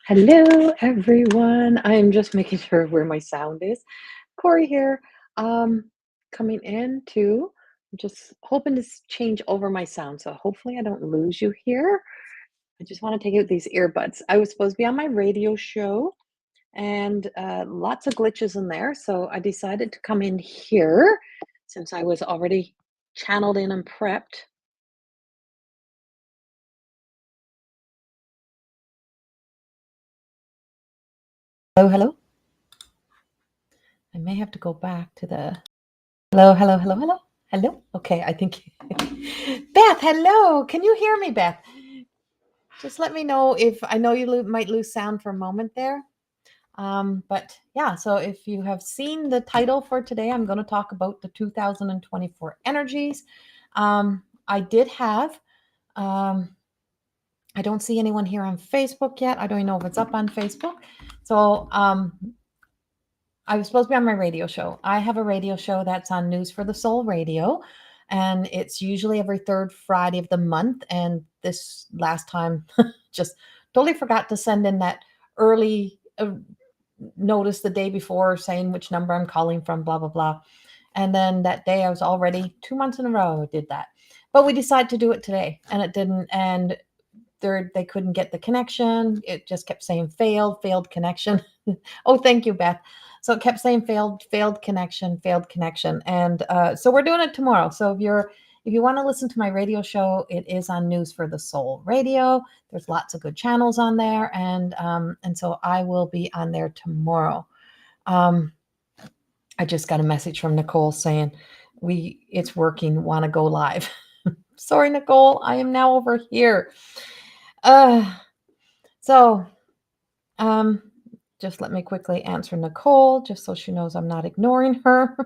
Hello, everyone. I'm just making sure where my sound is. Corey here, um, coming in to just hoping to change over my sound. So hopefully I don't lose you here. I just want to take out these earbuds. I was supposed to be on my radio show and lots of glitches in there. So I decided to come in here since I was already channeled in and prepped. Hello, hello. I may have to go back to the hello, hello, hello, hello, hello. Okay, I think Beth, hello. Can you hear me, Beth? Just let me know if I know you might lose sound for a moment there. But yeah, so if you have seen the title for today, I'm going to talk about the 2024 energies. I did have, I don't see anyone here on Facebook yet. I don't even know if it's up on Facebook. So I was supposed to be on my radio show. I have a radio show that's on News for the Soul Radio, and it's usually every third Friday of the month. And this last time, just totally forgot to send in that early notice the day before saying which number I'm calling from, blah, blah, blah. And then that day I was already 2 months in a row I did that. But we decided to do it today, and it didn't. And they couldn't get the connection. It just kept saying failed connection. Oh, thank you, Beth. So it kept saying failed connection. And so we're doing it tomorrow. So if you want to listen to my radio show, it is on News for the Soul Radio. There's lots of good channels on there, and so I will be on there tomorrow. I just got a message from Nicole saying it's working. Want to go live? Sorry, Nicole. I am now over here. So just let me quickly answer Nicole, just so she knows I'm not ignoring her.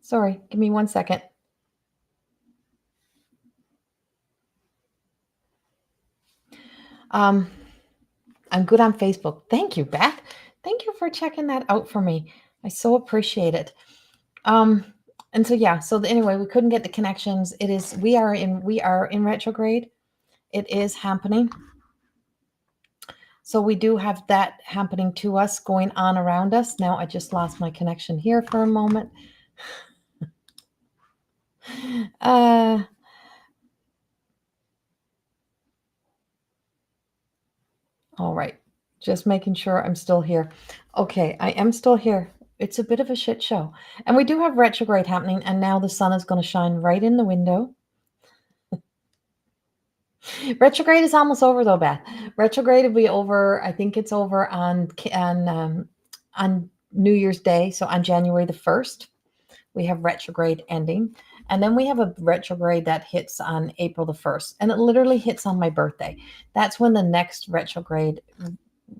Sorry, give me 1 second. I'm good on Facebook. Thank you, Beth. Thank you for checking that out for me. I so appreciate it. And so yeah, so anyway, we couldn't get the connections. We are in retrograde. It is happening. So we do have that happening to us, going on around us. Now I just lost my connection here for a moment. All right. Just making sure I'm still here. Okay, I am still here. It's a bit of a shit show. And we do have retrograde happening, and now the sun is going to shine right in the window. Retrograde is almost over, though, Beth. Retrograde will be over. I think it's over on New Year's Day. So on January the 1st, we have retrograde ending. And then we have a retrograde that hits on April the 1st. And it literally hits on my birthday. That's when the next retrograde,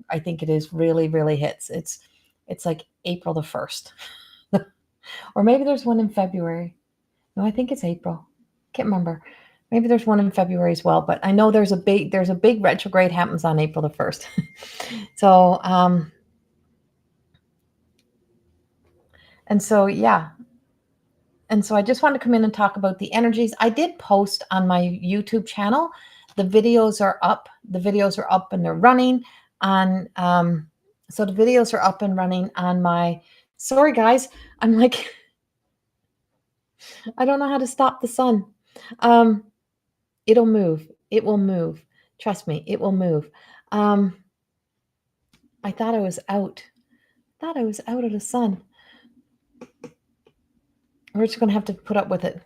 I think it is, really, really hits. It's like April the 1st. Or maybe there's one in February. No, I think it's April. Can't remember. Maybe there's one in February as well, but I know there's a big retrograde happens on April the 1st. So, and so, yeah. And so I just wanted to come in and talk about the energies. I did post on my YouTube channel. The videos are up. The videos are up and they're running on, so the videos are up and running on my, sorry guys, I'm like, I don't know how to stop the sun. It'll move. It will move. Trust me, it will move. I thought I was out. Thought I was out of the sun. We're just going to have to put up with it.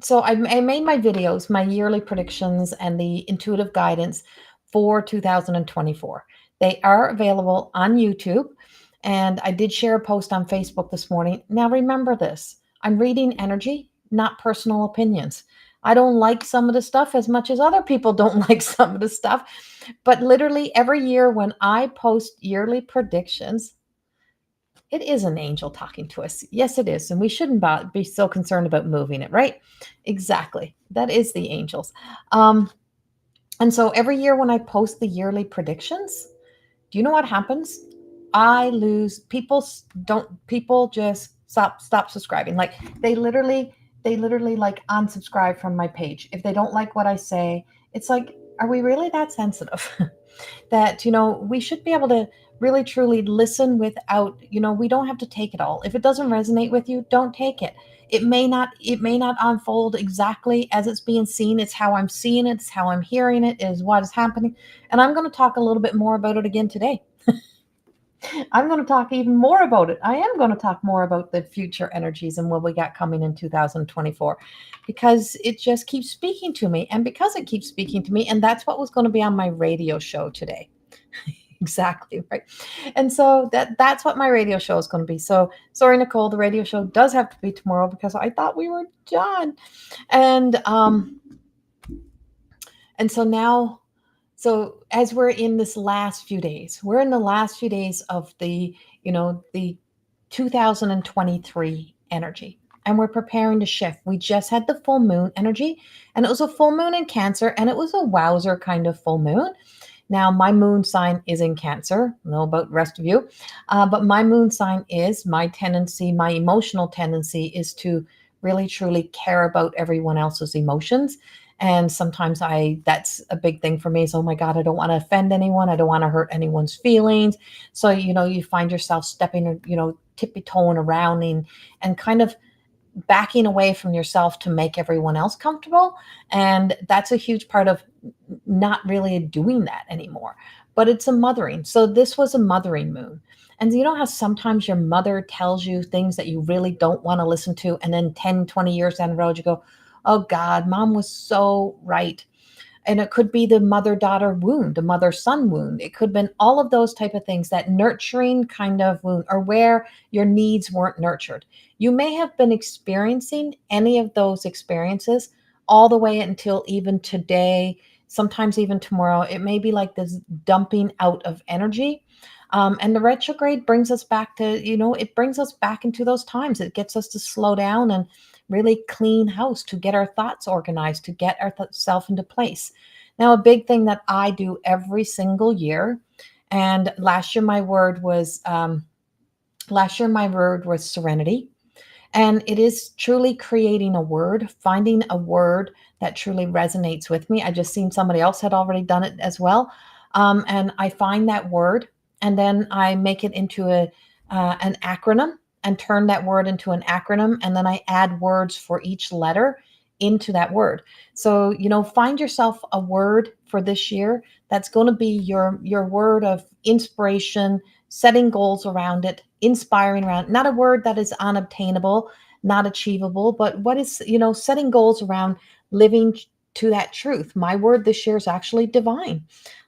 So I made my videos, my yearly predictions and the intuitive guidance for 2024. They are available on YouTube. And I did share a post on Facebook this morning. Now remember this, I'm reading energy, not personal opinions. I don't like some of the stuff as much as other people don't like some of the stuff. But literally every year when I post yearly predictions, it is an angel talking to us. Yes, it is. And we shouldn't be so concerned about moving it, right? Exactly. That is the angels. And so every year when I post the yearly predictions, do you know what happens? I lose people just stop subscribing. Like they literally like unsubscribe from my page. If they don't like what I say, it's like, are we really that sensitive? That, we should be able to really truly listen without, we don't have to take it all. If it doesn't resonate with you, don't take it. It may not unfold exactly as it's being seen. It's how I'm seeing it, it's how I'm hearing it, is what is happening. And I'm going to talk a little bit more about it again today. I'm going to talk even more about it. I am going to talk more about the future energies and what we got coming in 2024, because it just keeps speaking to me. And because it keeps speaking to me, and that's what was going to be on my radio show today. Exactly right. And so that's what my radio show is going to be. So sorry, Nicole, the radio show does have to be tomorrow because I thought we were done. And so now, so as we're in this last few days, we're in the last few days of the 2023 energy, and we're preparing to shift. We just had the full moon energy, and it was a full moon in Cancer, and it was a wowzer kind of full moon. Now, my moon sign is in Cancer. I don't know about the rest of you, but my moon sign is my emotional tendency is to really truly care about everyone else's emotions. And sometimes that's a big thing for me. So, oh my God, I don't want to offend anyone. I don't want to hurt anyone's feelings. So, you find yourself stepping, tippy-toeing around and kind of backing away from yourself to make everyone else comfortable. And that's a huge part of not really doing that anymore. But it's a mothering. So this was a mothering moon. And you know how sometimes your mother tells you things that you really don't want to listen to, and then 10, 20 years down the road, you go, oh God, mom was so right. And it could be the mother-daughter wound, the mother-son wound. It could have been all of those type of things, that nurturing kind of wound, or where your needs weren't nurtured. You may have been experiencing any of those experiences all the way until even today, sometimes even tomorrow. It may be like this dumping out of energy. And the retrograde brings us back to, it brings us back into those times. It gets us to slow down and really clean house, to get our thoughts organized, to get ourselves into place. Now, a big thing that I do every single year, and last year my word was serenity. And it is truly creating a word, finding a word that truly resonates with me. I just seen somebody else had already done it as well. And I find that word, and then I make it into an acronym, and turn that word into an acronym. And then I add words for each letter into that word. So, find yourself a word for this year that's going to be your word of inspiration, setting goals around it, inspiring around it. Not a word that is unobtainable, not achievable, but what is, setting goals around living to that truth. My word this year is actually divine,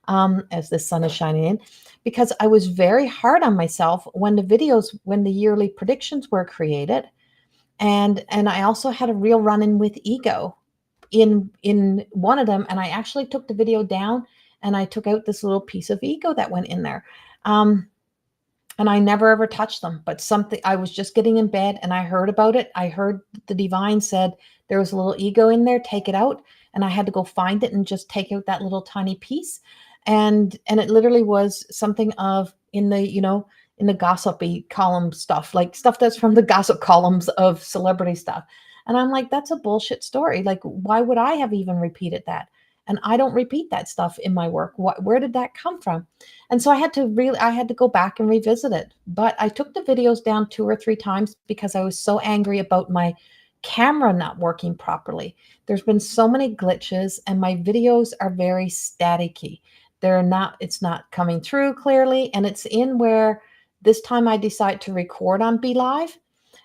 as the sun is shining in, because I was very hard on myself when the yearly predictions were created. And I also had a real run-in with ego in one of them. And I actually took the video down, and I took out this little piece of ego that went in there. And I never ever touched them, but I was just getting in bed and I heard about it. I heard the divine said there was a little ego in there, take it out. And I had to go find it and just take out that little tiny piece. And it literally was something of in the gossipy column stuff, like stuff that's from the gossip columns of celebrity stuff. And I'm like, that's a bullshit story. Like, why would I have even repeated that? And I don't repeat that stuff in my work. Where did that come from? And so I had to go back and revisit it. But I took the videos down 2 or 3 times because I was so angry about my camera not working properly. There's been so many glitches, and my videos are very staticky. It's not coming through clearly. And it's in where this time I decide to record on Be Live.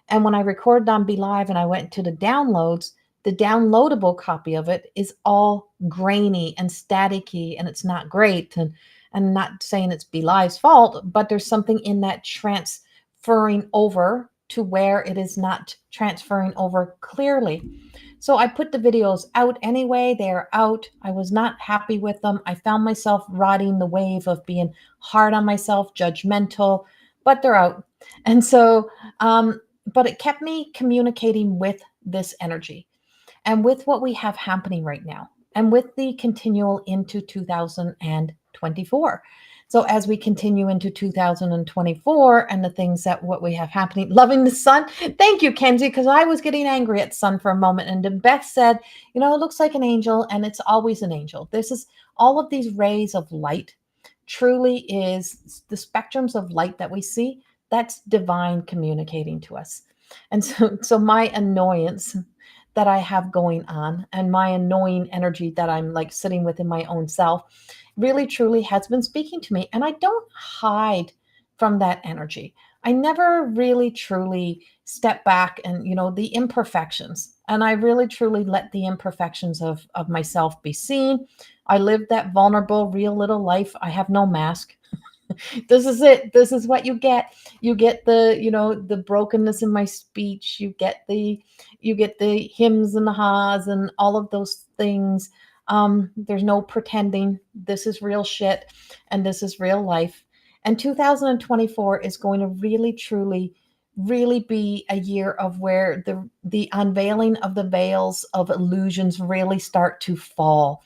And when I recorded on Be Live and I went to the downloads, the downloadable copy of it is all grainy and staticky, and it's not great. And I'm not saying it's Be Live's fault, but there's something in that transferring over to where it is not transferring over clearly. So I put the videos out anyway. They're out. I was not happy with them. I found myself riding the wave of being hard on myself, judgmental, but they're out. And so, but it kept me communicating with this energy and with what we have happening right now. and with the continual into 2024. So as we continue into 2024 and the things that what we have happening, loving the sun. Thank you, Kenzie, because I was getting angry at sun for a moment. And Beth said, it looks like an angel, and it's always an angel. This is all of these rays of light truly is the spectrums of light that we see. That's divine communicating to us. And so my annoyance that I have going on and my annoying energy that I'm like sitting within my own self really truly has been speaking to me. And I don't hide from that energy. I never really truly step back and, the imperfections. And I really truly let the imperfections of myself be seen. I live that vulnerable, real little life. I have no mask. This is it. This is what you get. You get the brokenness in my speech. You get the hymns and the ha's and all of those things. There's no pretending. This is real shit, and this is real life. And 2024 is going to really, truly, really be a year of where the unveiling of the veils of illusions really start to fall.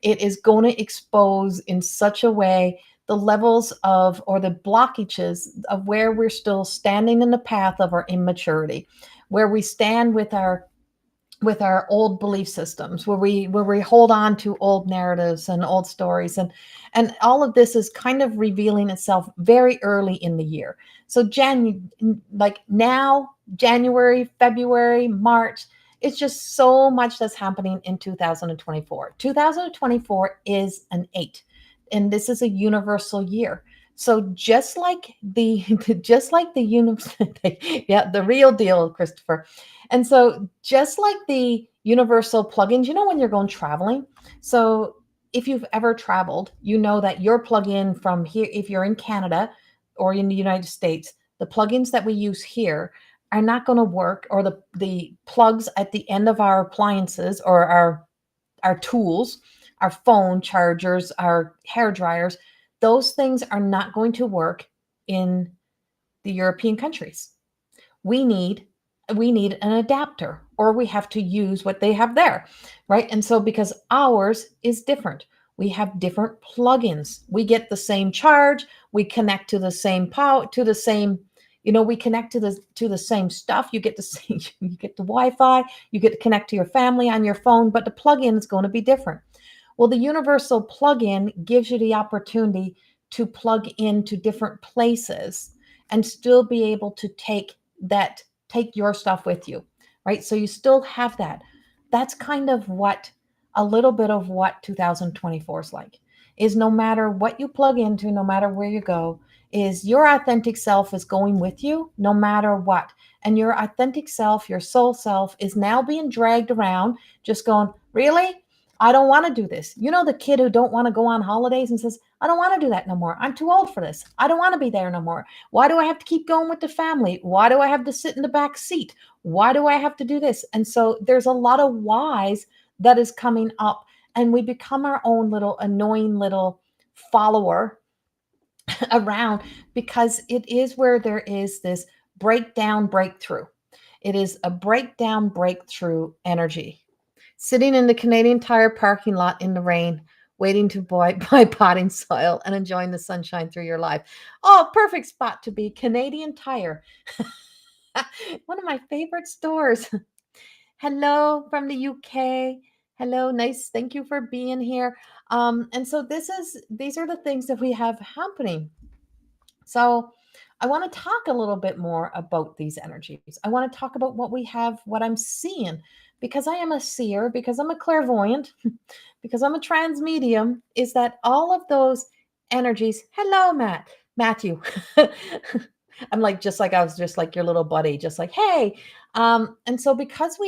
It is going to expose in such a way the levels of, or the blockages of where we're still standing in the path of our immaturity, where we stand with our old belief systems, where we hold on to old narratives and old stories, and all of this is kind of revealing itself very early in the year. So like now, January, February, March, it's just so much that's happening in 2024. 2024 is an 8, and this is a universal year. So just like the yeah, the real deal, Christopher. And so just like the universal plugins, when you're going traveling. So if you've ever traveled, you know that your plug-in from here, if you're in Canada or in the United States, the plugins that we use here are not going to work, or the plugs at the end of our appliances or our tools, our phone chargers, our hair dryers, those things are not going to work in the European countries. We need an adapter, or we have to use what they have there, right? And so because ours is different, we have different plugins. We get the same charge, we connect to the same power, to the same, we connect to the same stuff. You get the same, you get the Wi-Fi, you get to connect to your family on your phone, but the plugin is going to be different. Well, the universal plugin gives you the opportunity to plug into different places and still be able to take your stuff with you, right? So you still have that. That's kind of a little bit of what 2024 is like, is no matter what you plug into, no matter where you go, is your authentic self is going with you no matter what. And your authentic self, your soul self, is now being dragged around, just going, really? I don't want to do this. The kid who don't want to go on holidays and says, I don't want to do that no more. I'm too old for this. I don't want to be there no more. Why do I have to keep going with the family? Why do I have to sit in the back seat? Why do I have to do this? And so there's a lot of whys that is coming up, and we become our own little annoying little follower around, because it is where there is this breakthrough. It is a breakthrough energy. Sitting in the Canadian Tire parking lot in the rain, waiting to buy potting soil and enjoying the sunshine through your life. Oh, perfect spot to be. Canadian Tire. One of my favorite stores. Hello from the UK. Hello, nice. Thank you for being here. And so these are the things that we have happening. So I want to talk a little bit more about these energies. I want to talk about what we have, what I'm seeing, because I am a seer, because I'm a clairvoyant, because I'm a trans medium, is that all of those energies. Hello, Matthew. I'm like, I was just like your little buddy, just like, hey. And so because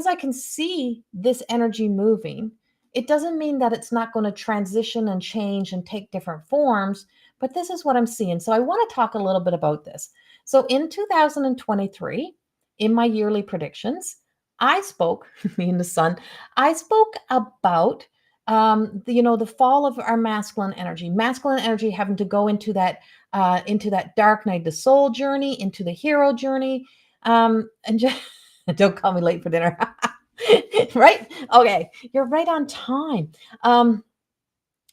I can see this energy moving, it doesn't mean that it's not going to transition and change and take different forms, but this is what I'm seeing. So I want to talk a little bit about this. So in 2023, in my yearly predictions, I spoke, me and the sun, I spoke about the fall of our masculine energy having to go into that dark night, the soul journey, into the hero journey, and just don't call me late for dinner. Right? Okay, you're right on time. Um,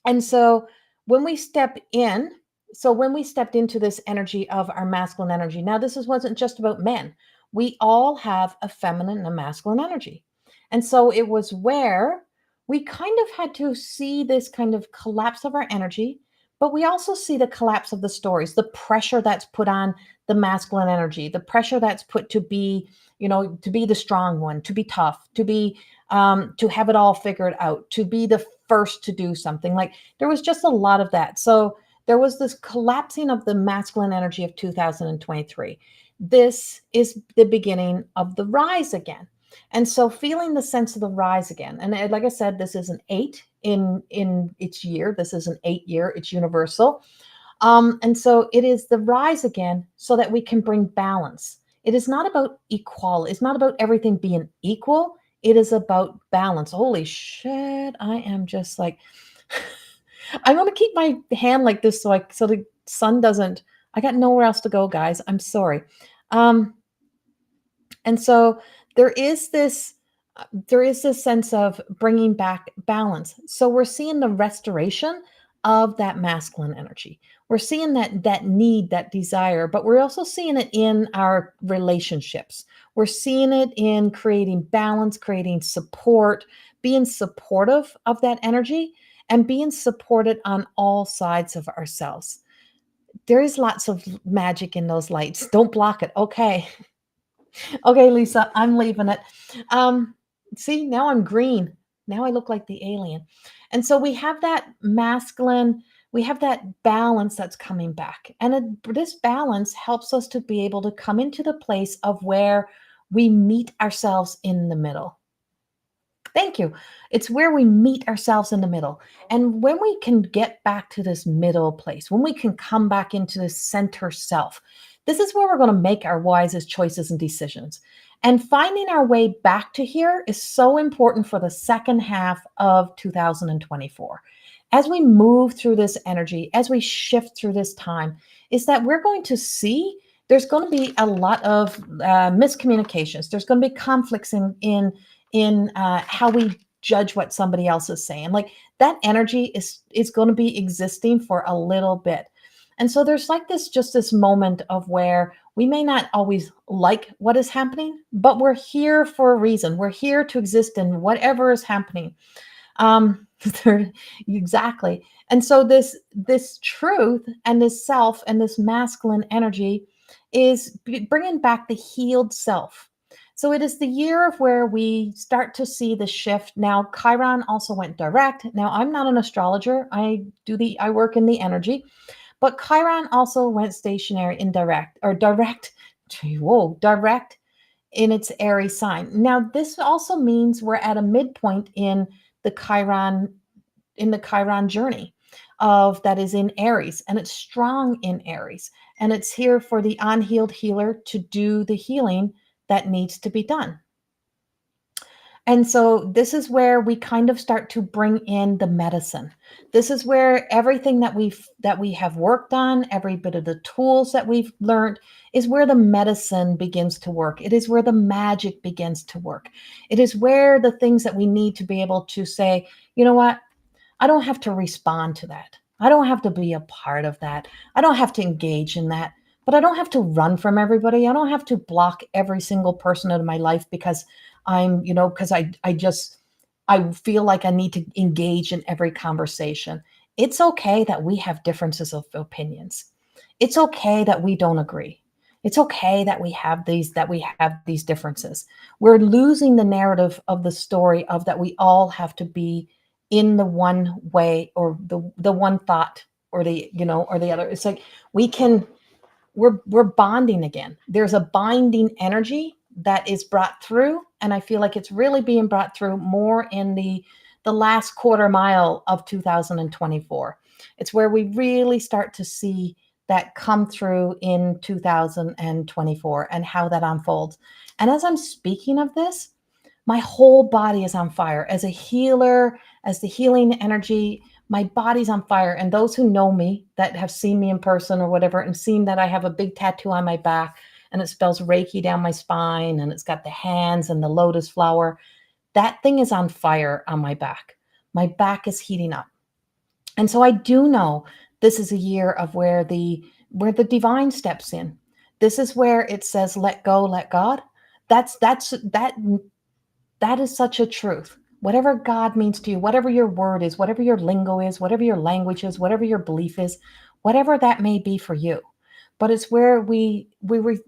and so when we step in, so when we stepped into this energy of our masculine energy, now this wasn't just about men. We all have a feminine and a masculine energy. And so it was where we kind of had to see this kind of collapse of our energy, but we also see the collapse of the stories, the pressure that's put on the masculine energy, the pressure that's put to be, to be the strong one, to be tough, to have it all figured out, to be the first to do something. Like there was just a lot of that. So there was this collapsing of the masculine energy of 2023. This is the beginning of the rise again. And so feeling the sense of the rise again. And like I said, this is an 8 in its year. This is an 8 year, it's universal. And so it is the rise again so that we can bring balance. It is not about equal. It's not about everything being equal. It is about balance. Holy shit. I am just like, I'm going to keep my hand like this so the sun doesn't, I got nowhere else to go, guys. I'm sorry. Um, and so there is this there is this sense of bringing back balance. So we're seeing the restoration of that masculine energy. We're seeing that need, that desire, but we're also seeing it in our relationships. We're seeing it in creating balance, creating support, being supportive of that energy, and being supported on all sides of ourselves. There is lots of magic in those lights. Don't block it. Okay. Okay, Lisa, I'm leaving it. Um, See, now I'm green. Now I look like the alien. And so we have that masculine, we have that balance that's coming back. And this balance helps us to be able to come into the place of where we meet ourselves in the middle. Thank you. It's where we meet ourselves in the middle. And when we can get back to this middle place, when we can come back into the center self, this is where we're going to make our wisest choices and decisions. And finding our way back to here is so important for the second half of 2024. As we move through this energy, as we shift through this time, is that we're going to see there's going to be a lot of miscommunications. There's going to be conflicts in how we judge what somebody else is saying. Like that energy is going to be existing for a little bit. And so there's like this moment of where we may not always like what is happening, but we're here for a reason. We're here to exist in whatever is happening. Um, exactly. And so this truth and this self and this masculine energy is bringing back the healed self. So it is the year of where we start to see the shift. Now, Chiron also went direct. Now, I'm not an astrologer. I work in the energy, but Chiron also went stationary in direct or direct. Whoa, direct in its Aries sign. Now, this also means we're at a midpoint the Chiron in the Chiron journey of that is in Aries, and it's strong in Aries, and it's here for the unhealed healer to do the healing that needs to be done. And so this is where we kind of start to bring in the medicine. This is where everything that we have worked on, every bit of the tools that we've learned is where the medicine begins to work. It is where the magic begins to work. It is where the things that we need to be able to say, you know what? I don't have to respond to that. I don't have to be a part of that. I don't have to engage in that. But I don't have to run from everybody. I don't have to block every single person out of my life because because I feel like I need to engage in every conversation. It's okay that we have differences of opinions. It's okay that we don't agree. It's okay that we have these differences. We're losing the narrative of the story of that we all have to be in the one way or the one thought or or the other. It's like we're bonding again. There's a binding energy that is brought through, and I feel like it's really being brought through more in the last quarter mile of 2024. It's where we really start to see that come through in 2024 and how that unfolds. And as I'm speaking of this, my whole body is on fire. As a healer, as the healing energy, my body's on fire. And those who know me, that have seen me in person or whatever, and seen that I have a big tattoo on my back and it spells Reiki down my spine and it's got the hands and the lotus flower. That thing is on fire on my back. My back is heating up. And so I do know this is a year of where the divine steps in. This is where it says, let go, let God. That is such a truth. Whatever God means to you, whatever your word is, whatever your lingo is, whatever your language is, whatever your belief is, whatever that may be for you. But it's where we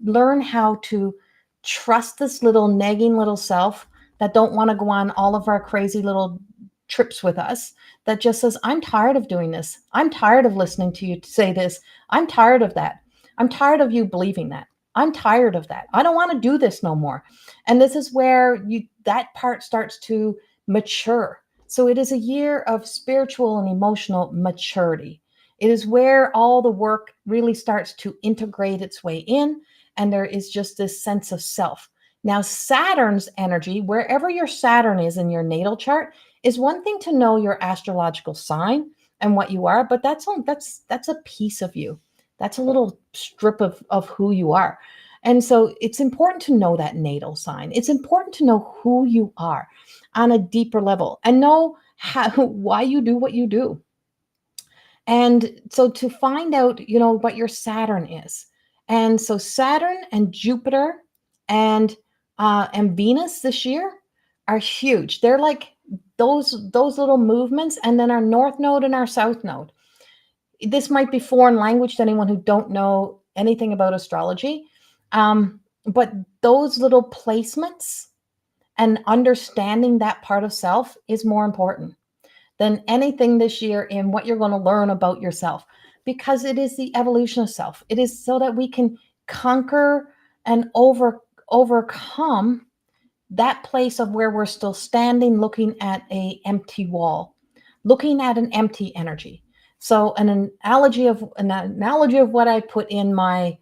learn how to trust this little nagging little self that don't want to go on all of our crazy little trips with us, that just says, I'm tired of doing this. I'm tired of listening to you say this. I'm tired of that. I'm tired of you believing that. I'm tired of that. I don't want to do this no more. And this is where that part starts to mature. So it is a year of spiritual and emotional maturity. It is where all the work really starts to integrate its way in, and there is just this sense of self. Now, Saturn's energy, wherever your Saturn is in your natal chart, is one thing to know your astrological sign and what you are, but that's a piece of you. That's a little strip of who you are. And so it's important to know that natal sign. It's important to know who you are on a deeper level and know why you do what you do. And so to find out, what your Saturn is. And so Saturn and Jupiter and Venus this year are huge. They're like those little movements, and then our North Node and our South Node. This might be foreign language to anyone who don't know anything about astrology. But those little placements and understanding that part of self is more important than anything this year in what you're going to learn about yourself, because it is the evolution of self. It is so that we can conquer and overcome that place of where we're still standing, looking at an empty wall, looking at an empty energy. So an analogy of what I put in my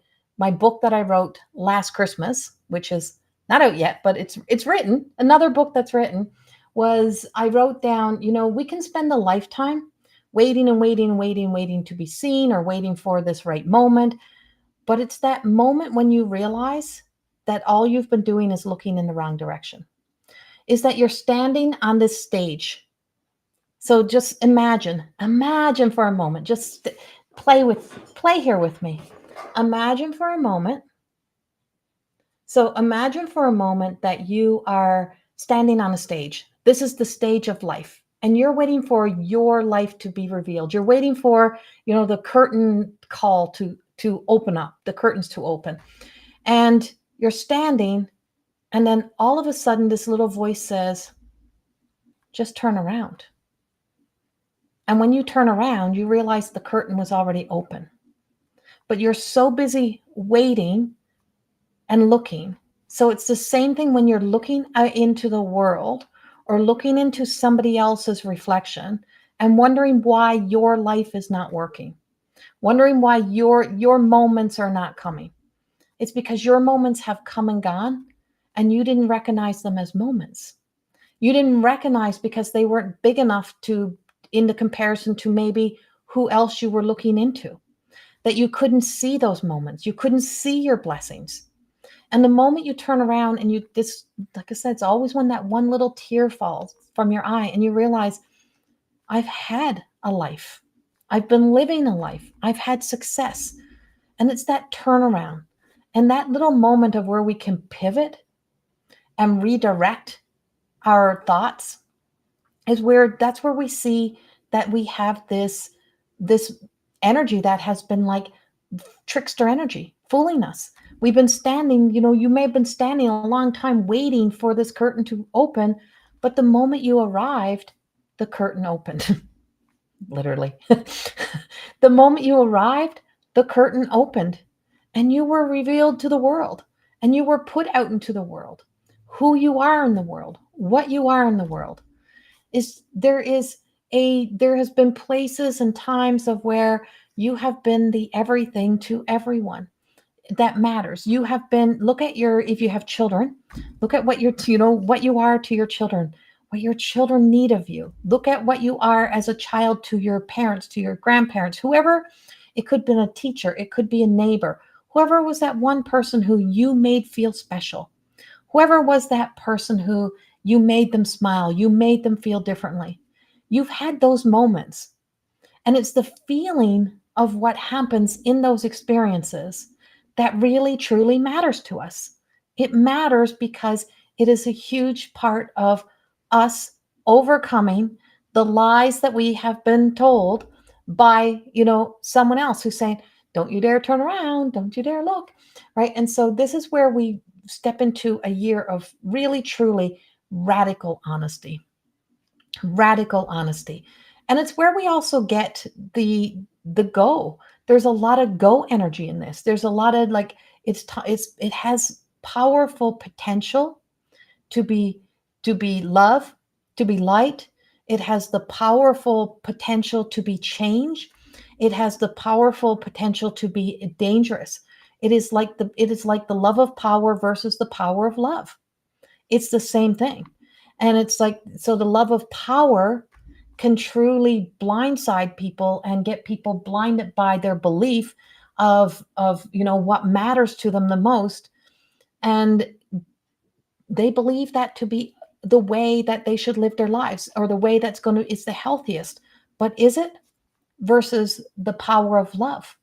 book that I wrote last Christmas, which is not out yet, but it's written. Another book that's written was, I wrote down, we can spend a lifetime waiting and waiting and waiting and waiting to be seen, or waiting for this right moment. But it's that moment when you realize that all you've been doing is looking in the wrong direction. Is that you're standing on this stage. So just imagine for a moment, just play here with me. Imagine for a moment. So imagine for a moment that you are standing on a stage. This is the stage of life, and you're waiting for your life to be revealed. You're waiting for, the curtain call to open up, the curtains to open. And you're standing, and then all of a sudden this little voice says, just turn around. And when you turn around, you realize the curtain was already open. But you're so busy waiting and looking. So it's the same thing when you're looking out into the world, or looking into somebody else's reflection and wondering why your life is not working, wondering why your moments are not coming. It's because your moments have come and gone, and you didn't recognize them as moments. You didn't recognize because they weren't big enough in the comparison to maybe who else you were looking into, that you couldn't see those moments. You couldn't see your blessings. And the moment you turn around and like I said, it's always when that one little tear falls from your eye and you realize, I've had a life. I've been living a life. I've had success. And it's that turnaround. And that little moment of where we can pivot and redirect our thoughts that's where we see that we have this energy that has been like trickster energy, fooling us. We've been standing, you may have been standing a long time waiting for this curtain to open, but the moment you arrived, the curtain opened. Literally. The moment you arrived, the curtain opened, and you were revealed to the world, and you were put out into the world. Who you are in the world, what you are in the world. There has been places and times of where you have been the everything to everyone that matters. You have been, if you have children, look at what what you are to your children, what your children need of you. Look at what you are as a child to your parents, to your grandparents, whoever. It could be a teacher, it could be a neighbor, whoever was that one person who you made feel special, whoever was that person who You made them smile. You made them feel differently. You've had those moments. And it's the feeling of what happens in those experiences that really, truly matters to us. It matters because it is a huge part of us overcoming the lies that we have been told by, someone else who's saying, don't you dare turn around, don't you dare look, right? And so this is where we step into a year of really, truly radical honesty. Radical honesty. And it's where we also get the go. There's a lot of go energy in this. There's a lot of like it has powerful potential to be love, to be light. It has the powerful potential to be change. It has the powerful potential to be dangerous. It is like the love of power versus the power of love. It's the same thing. And it's like, so the love of power can truly blindside people and get people blinded by their belief of what matters to them the most. And they believe that to be the way that they should live their lives, or the way that's going to is the healthiest. But is it? Versus the power of love.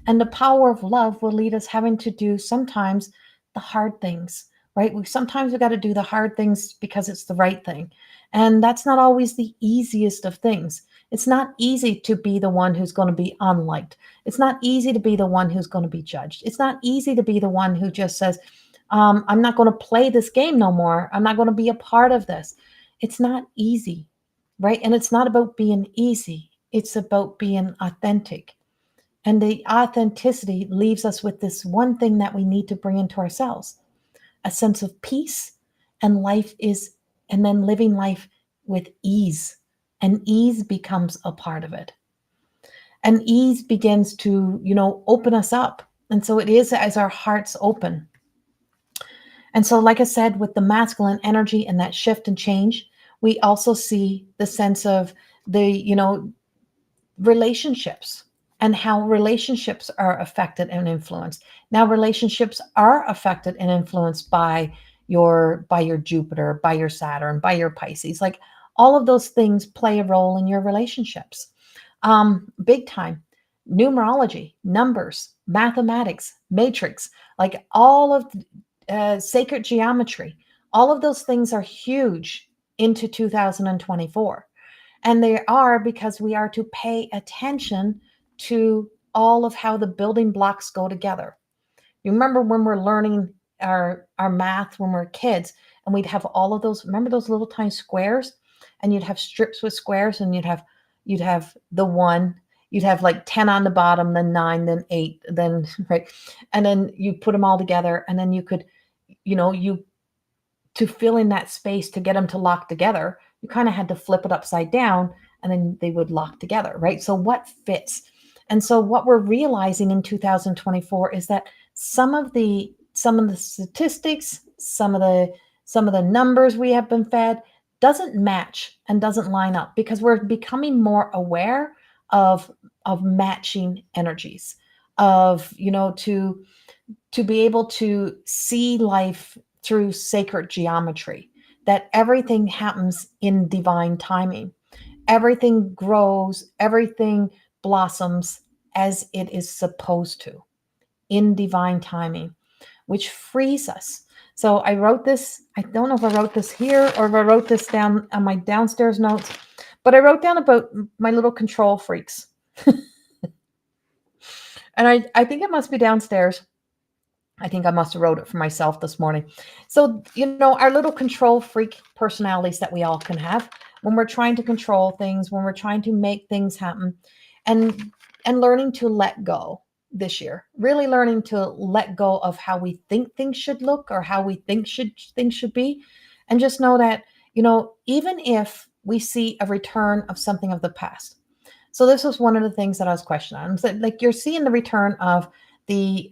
And the power of love will lead us having to do sometimes the hard things, right? Sometimes we got to do the hard things because it's the right thing. And that's not always the easiest of things. It's not easy to be the one who's going to be unliked. It's not easy to be the one who's going to be judged. It's not easy to be the one who just says, I'm not going to play this game no more. I'm not going to be a part of this. It's not easy, right? And it's not about being easy. It's about being authentic. And the authenticity leaves us with this one thing that we need to bring into ourselves, a sense of peace, and and then living life with ease. And ease becomes a part of it. And ease begins to, open us up. And so it is as our hearts open. And so, like I said, with the masculine energy and that shift and change, we also see the sense of the, relationships, and how relationships are affected and influenced. Now, relationships are affected and influenced by your Jupiter, by your Saturn, by your Pisces. Like, all of those things play a role in your relationships. Big time. Numerology, numbers, mathematics, matrix, like all of sacred geometry, all of those things are huge into 2024. And they are because we are to pay attention to all of how the building blocks go together. You remember when we're learning our math when we're kids, and we'd have all of those, remember those little tiny squares? And you'd have strips with squares, and you'd have the one, you'd have like 10 on the bottom, then 9, then 8, then right. And then you put them all together, and then you could, you to fill in that space to get them to lock together, you kind of had to flip it upside down, and then they would lock together, right? So what fits? And so what we're realizing in 2024 is that some of the statistics, some of the numbers we have been fed doesn't match and doesn't line up, because we're becoming more aware of matching energies, of to be able to see life through sacred geometry, that everything happens in divine timing. Everything grows, everything blossoms as it is supposed to, in divine timing, which frees us. So I wrote this, I don't know if I wrote this here or if I wrote this down on my downstairs notes, but I wrote down about my little control freaks. And I think it must be downstairs. I think I must have wrote it for myself this morning. So, our little control freak personalities that we all can have when we're trying to control things, when we're trying to make things happen, and learning to let go this year, really learning to let go of how we think things should look, or how we think things should be. And just know that, even if we see a return of something of the past. So this was one of the things that I was questioning. I said, like, you're seeing the return of the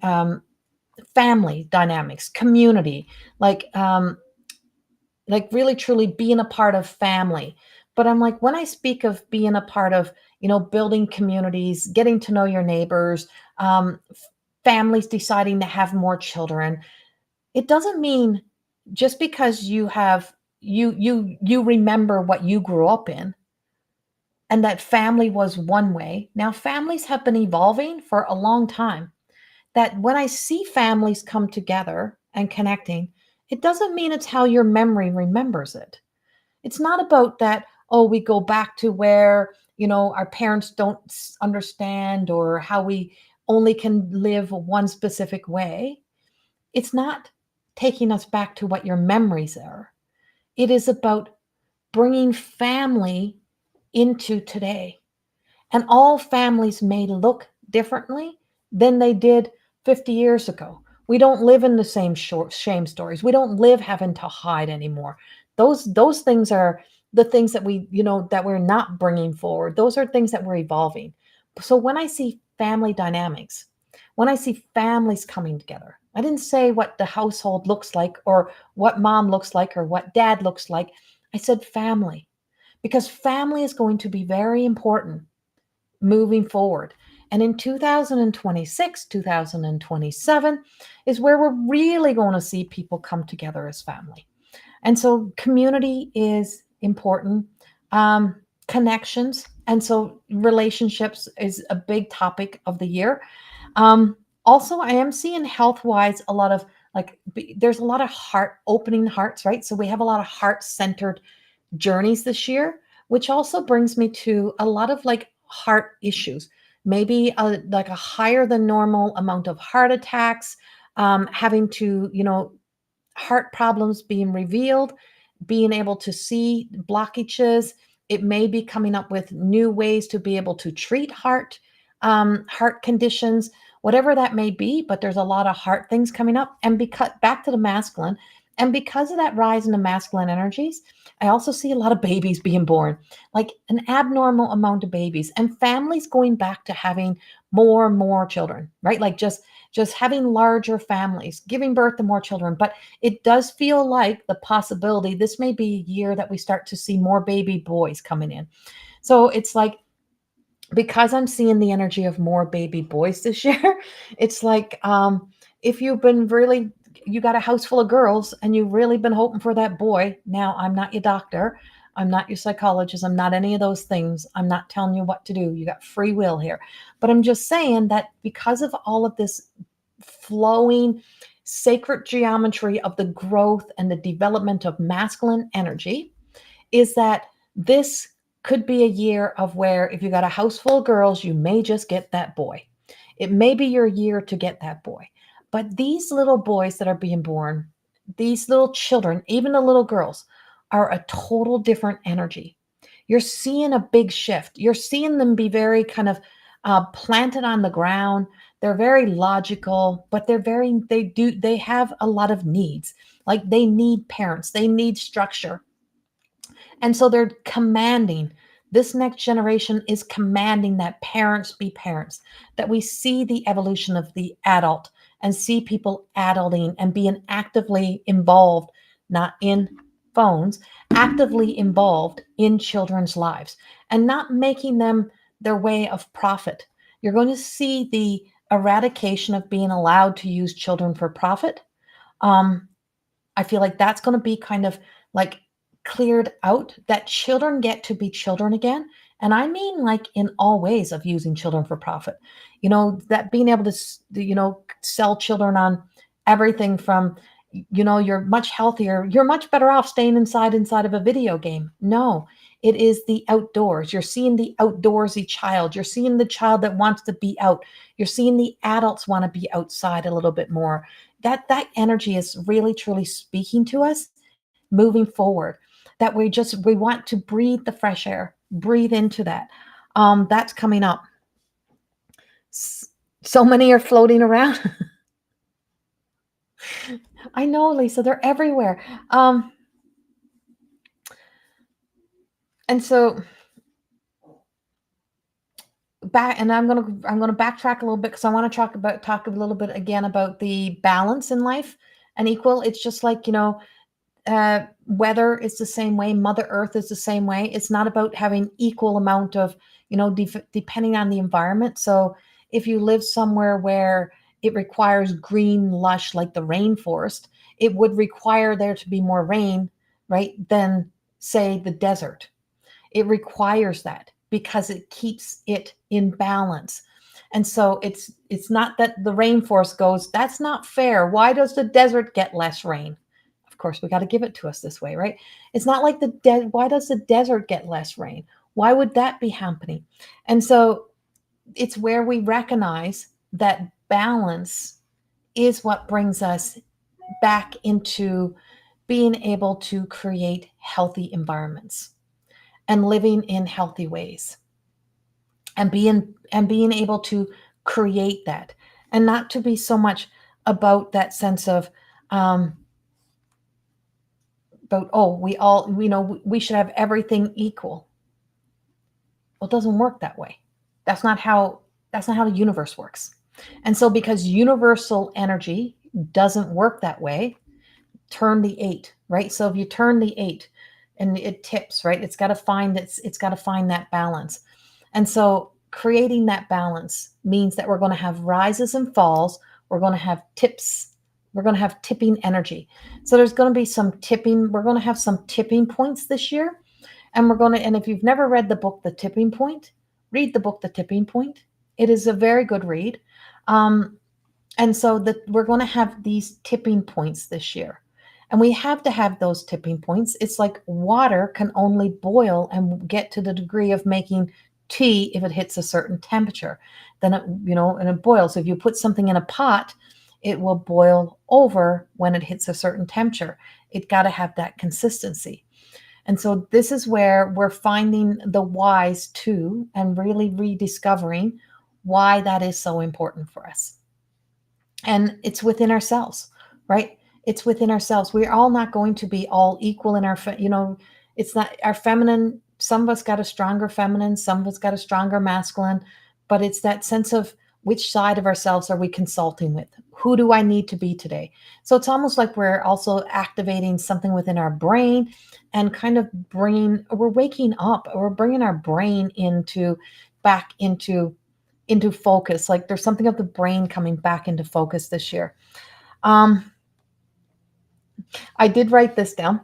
family dynamics, community, like really truly being a part of family. But I'm like, when I speak of being a part of, building communities, getting to know your neighbors, families deciding to have more children, it doesn't mean just because you have you remember what you grew up in, and that family was one way. Now families have been evolving for a long time. That when I see families come together and connecting, it doesn't mean it's how your memory remembers it. It's not about that, oh, we go back to where, our parents don't understand, or how we only can live one specific way. It's not taking us back to what your memories are. It is about bringing family into today. And all families may look differently than they did 50 years ago. We don't live in the same shame stories. We don't live having to hide anymore. Those things are the things that that we're not bringing forward. Those are things that we're evolving. So when I see family dynamics, when I see families coming together, I didn't say what the household looks like, or what mom looks like, or what dad looks like. I said family, because family is going to be very important moving forward. And in 2026, 2027 is where we're really going to see people come together as family. And so community is important, connections. And so relationships is a big topic of the year. Also, I am seeing health wise a lot of there's a lot of heart opening hearts, right? So we have a lot of heart centered journeys this year, which also brings me to a lot of heart issues, maybe a higher than normal amount of heart attacks, having to, heart problems being revealed, being able to see blockages. It may be coming up with new ways to be able to treat heart conditions, whatever that may be. But there's a lot of heart things coming up. And because back to the masculine, and because of that rise in the masculine energies, I also see a lot of babies being born, like an abnormal amount of babies, and families going back to having more and more children, right? Like just having larger families, giving birth to more children. But it does feel like the possibility this may be a year that we start to see more baby boys coming in. So it's like, because I'm seeing the energy of more baby boys this year, it's like, if you've been really, you got a house full of girls and you've really been hoping for that boy. Now, I'm not your doctor. I'm not your psychologist. I'm not any of those things. I'm not telling you what to do. You got free will here. But I'm just saying that because of all of this flowing sacred geometry of the growth and the development of masculine energy, is that this could be a year of where if you got a house full of girls, you may just get that boy. It may be your year to get that boy. But these little boys that are being born, these little children, even the little girls, are a total different energy. You're seeing a big shift. You're seeing them be very kind of planted on the ground. They're very logical, but they have a lot of needs. Like they need parents, they need structure. And so they're commanding, this next generation is commanding that parents be parents, that we see the evolution of the adult and see people adulting and being actively involved, not in phones, actively involved in children's lives and not making them their way of profit. You're going to see the eradication of being allowed to use children for profit. I feel like that's going to be kind of like cleared out, that children get to be children again. And I mean, like in all ways of using children for profit, that being able to, sell children on everything from, you're much healthier, you're much better off staying inside of a video game. No, it is the outdoors. You're seeing the outdoorsy child. You're seeing the child that wants to be out. You're seeing the adults want to be outside a little bit more. That energy is really truly speaking to us moving forward, that we want to breathe the fresh air, breathe into that. That's coming up. So many are floating around. I know, Lisa, they're everywhere. And so I'm gonna backtrack a little bit because I want to talk a little bit again about the balance in life and equal. It's just like, weather is the same way, Mother Earth is the same way. It's not about having equal amount of, depending on the environment. So if you live somewhere where it requires green lush like the rainforest, it would require there to be more rain right, than say the desert. It requires that because it keeps it in balance. And so it's not that the rainforest goes, that's not fair. Why does the desert get less rain? Of course, we got to give it to us this way, right? It's not like why does the desert get less rain? Why would that be happening? And so it's where we recognize that balance is what brings us back into being able to create healthy environments and living in healthy ways and being able to create that, and not to be so much about that sense of about, oh, we should have everything equal. Well, it doesn't work that way. That's not how the universe works. And so because universal energy doesn't work that way, turn the 8, right? So if you turn the 8 and it tips, right? It's got to find that balance. And so creating that balance means that we're going to have rises and falls. We're going to have tips. We're going to have tipping energy. So there's going to be some tipping. We're going to have some tipping points this year. And if you've never read the book, The Tipping Point, read the book, The Tipping Point. It is a very good read. And so we're going to have these tipping points this year. And we have to have those tipping points. It's like water can only boil and get to the degree of making tea if it hits a certain temperature. Then and it boils. If you put something in a pot, it will boil over when it hits a certain temperature. It got to have that consistency. And so this is where we're finding the whys too, and really rediscovering why that is so important for us. And it's within ourselves, right? It's within ourselves. We're all not going to be all equal in our, it's not our feminine. Some of us got a stronger feminine, some of us got a stronger masculine, but it's that sense of which side of ourselves are we consulting with? Who do I need to be today? So it's almost like we're also activating something within our brain and kind of we're waking up, we're bringing our brain back into focus. Like there's something of the brain coming back into focus this year. I did write this down.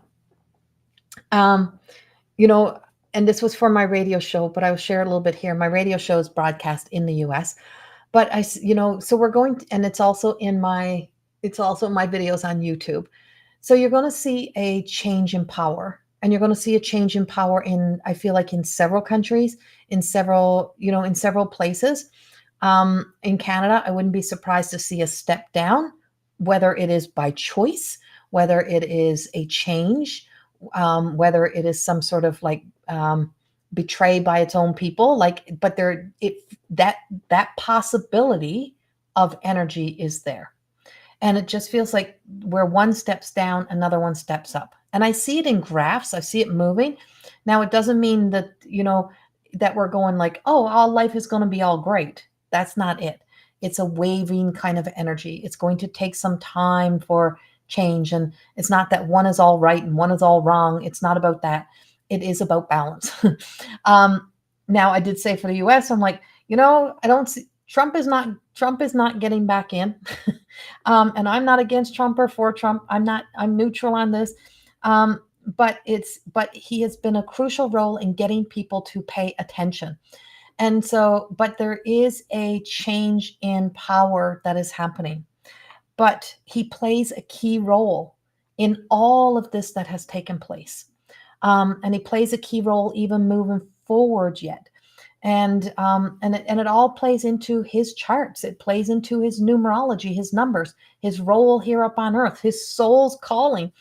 And this was for my radio show, but I will share a little bit here. My radio show is broadcast in the US, but so we're going to, and it's also my videos on YouTube. So you're going to see a change in power, and you're going to see a change in power I feel like in several countries, in several places. In Canada, I wouldn't be surprised to see a step down, whether it is by choice, whether it is a change, whether it is some sort of like betrayed by its own people, but that possibility of energy is there. And it just feels like where one steps down, another one steps up. And I see it in graphs. I see it moving. Now, it doesn't mean that, that we're going like, oh, all life is going to be all great. That's not it. It's a waving kind of energy. It's going to take some time for change. And it's not that one is all right and one is all wrong. It's not about that. It is about balance. Now, I did say for the US, I'm like, I don't see Trump is not getting back in. And I'm not against Trump or for Trump. I'm neutral on this. But he has been a crucial role in getting people to pay attention. And so, but there is a change in power that is happening. But he plays a key role in all of this that has taken place. And he plays a key role even moving forward yet. And it all plays into his charts. It plays into his numerology, his numbers, his role here up on earth, his soul's calling.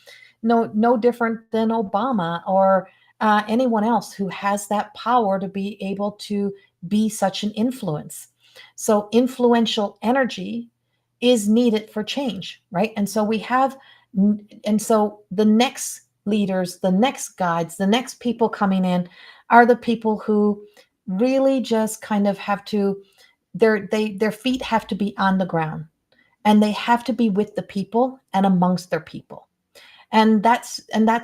No different than Obama or anyone else who has that power to be able to be such an influence. So influential energy is needed for change, right? And so the next leaders, the next guides, the next people coming in are the people who really just kind of have to, their feet have to be on the ground, and they have to be with the people and amongst their people. And that's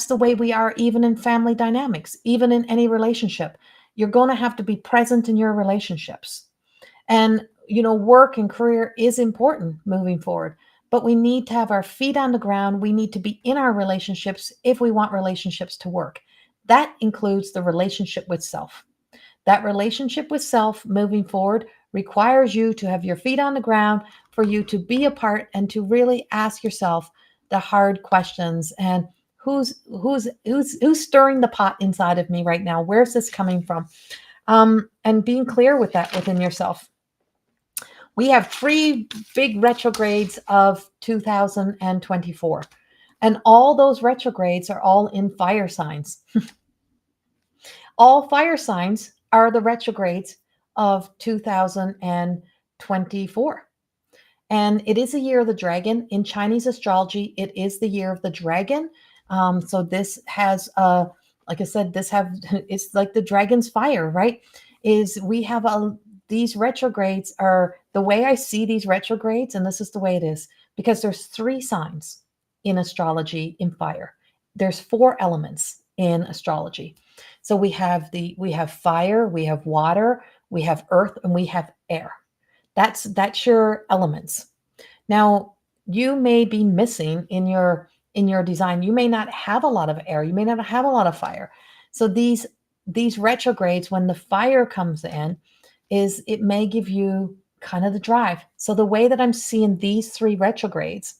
the way we are, even in family dynamics, even in any relationship. You're going to have to be present in your relationships. And, work and career is important moving forward, but we need to have our feet on the ground. We need to be in our relationships if we want relationships to work. That includes the relationship with self. That relationship with self moving forward requires you to have your feet on the ground, for you to be a part and to really ask yourself the hard questions. And who's stirring the pot inside of me right now? Where's this coming from? And being clear with that within yourself. We have 3 big retrogrades of 2024, and all those retrogrades are all in fire signs. All fire signs are the retrogrades of 2024. And it is a year of the dragon. In Chinese astrology, it is the year of the dragon. So this has, like I said, it's like the dragon's fire, right? Is we have these retrogrades are the way I see these retrogrades, and this is the way it is, because there's 3 signs in astrology in fire. There's 4 elements in astrology. So we have fire, we have water, we have earth, and we have air. That's your elements. Now, you may be missing in your design. You may not have a lot of air. You may not have a lot of fire. So these retrogrades, when the fire comes in, it may give you kind of the drive. So the way that I'm seeing these 3 retrogrades